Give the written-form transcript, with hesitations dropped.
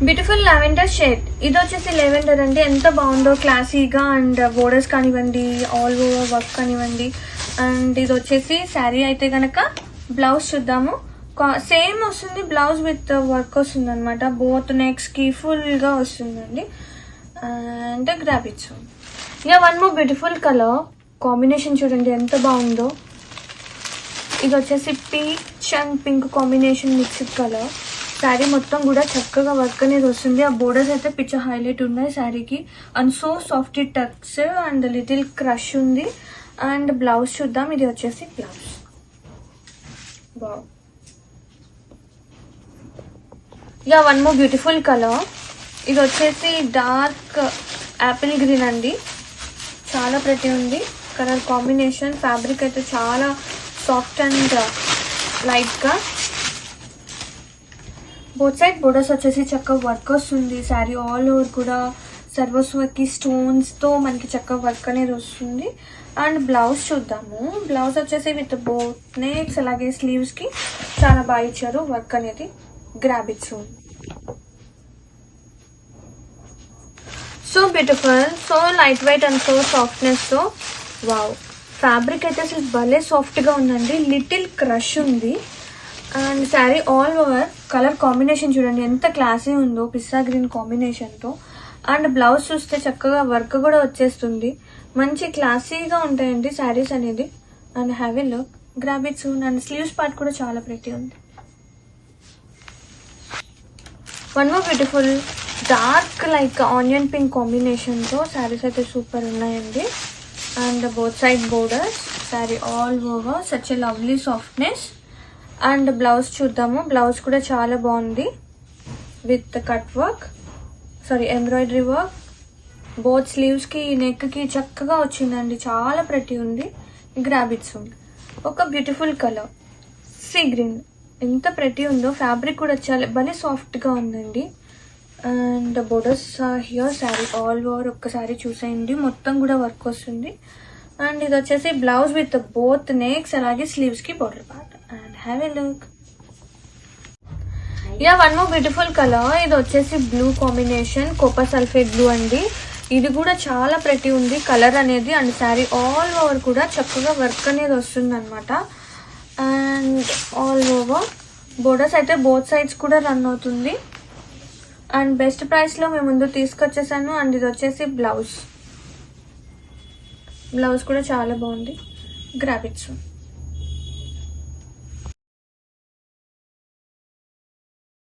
Beautiful lavender shade. ఇది వచ్చేసి lavender అండి. ఎంత బాగుందో క్లాసీగా. అండ్ బోర్డర్స్ కానివ్వండి, ఆల్ ఓవర్ వర్క్ కానివ్వండి. అండ్ ఇది వచ్చేసి శారీ అయితే గనక బ్లౌజ్ చూద్దాము. సేమ్ వస్తుంది బ్లౌజ్ విత్ వర్క్ వస్తుంది అనమాట. బోత్ నెక్స్ కి ఫుల్ గా వస్తుందండి. అండ్ గ్రాబ్ ఇచ్చు. ఇక one more beautiful colour combination చూడండి ఎంత బాగుందో. ఇది వచ్చేసి peach and pink combination mixed colour. Sari మొత్తం కూడా చక్కగా వర్క్ అనేది వస్తుంది. ఆ బోర్డర్స్ అయితే పిచ్చ హైలైట్ ఉన్నాయి శారీకి. And so soft tucks and little crush ఉంది. అండ్ బ్లౌజ్ చూద్దాం. ఇది వచ్చేసి blouse. Wow. Ya one more beautiful colour. ఇది వచ్చేసి డార్క్ యాపిల్ గ్రీన్ అండి. చాలా ప్రతి ఉంది కలర్ కాంబినేషన్. ఫ్యాబ్రిక్ అయితే చాలా సాఫ్ట్ అండ్ లైట్ గా. బోత్ సైడ్ బోర్డర్స్ వచ్చేసి చక్కగా వర్క్ వస్తుంది. శారీ ఆల్ ఓవర్ కూడా సర్వస్వకి స్టోన్స్ తో మనకి చక్కగా వర్క్ అనేది వస్తుంది. అండ్ బ్లౌజ్ చూద్దాము. బ్లౌజ్ వచ్చేసి విత్ బోత్ నెక్స్ అలాగే స్లీవ్స్ కి చాలా బాగా ఇచ్చారు వర్క్ అనేది. Grab it soon. So beautiful, so light weight and so softness. తో వావ్. ఫ్యాబ్రిక్ అయితే అసలు భలే సాఫ్ట్ గా ఉందండి. లిటిల్ క్రష్ ఉంది. And sari all over colour combination చూడండి ఎంత క్లాసీ ఉందో పిస్తా గ్రీన్ కాంబినేషన్ తో. అండ్ బ్లౌజ్ చూస్తే చక్కగా వర్క్ కూడా వచ్చేస్తుంది. మంచి క్లాసీగా ఉంటాయండి శారీస్ అనేది. And have a look. Grab it soon. And sleeves part కూడా చాలా ప్రెటీ ఉంది. One more beautiful dark like onion pink combination తో శారీస్ అయితే సూపర్ ఉన్నాయండి. And both side borders. Sari all over such a lovely softness. And blouse చూద్దాము. Blouse కూడా చాలా బాగుంది with cut work, sorry embroidery work. Both sleeves కి neck కి చక్కగా వచ్చిందండి. చాలా ప్రతి ఉంది. Grab it soon. ఒక బ్యూటిఫుల్ కలర్ సీ గ్రీన్. ఎంత ప్రతి ఉందో. ఫ్యాబ్రిక్ కూడా చాలా భలే సాఫ్ట్ గా ఉందండి. And borders here. Sari all over ఒక్కసారి చూసేయండి. మొత్తం కూడా వర్క్ వస్తుంది. అండ్ ఇది వచ్చేసి బ్లౌజ్ విత్ బోత్ నెక్స్ అలాగే స్లీవ్స్ కి border part. And have a look. Yeah one more beautiful colour. ఇది వచ్చేసి blue combination Cooper sulphate blue అండి. ఇది కూడా చాలా ప్రతి ఉంది కలర్ అనేది. అండ్ శారీ ఆల్ ఓవర్ కూడా చక్కగా వర్క్ అనేది వస్తుంది అనమాట. అండ్ ఆల్ ఓవర్ బోర్డర్స్ అయితే బోత్ సైడ్స్ కూడా రన్ అవుతుంది. అండ్ బెస్ట్ ప్రైస్ లో మేము ముందు తీసుకొచ్చేసాను. అండ్ ఇది వచ్చేసి బ్లౌజ్. బ్లౌజ్ కూడా చాలా బాగుంది. Grab it soon.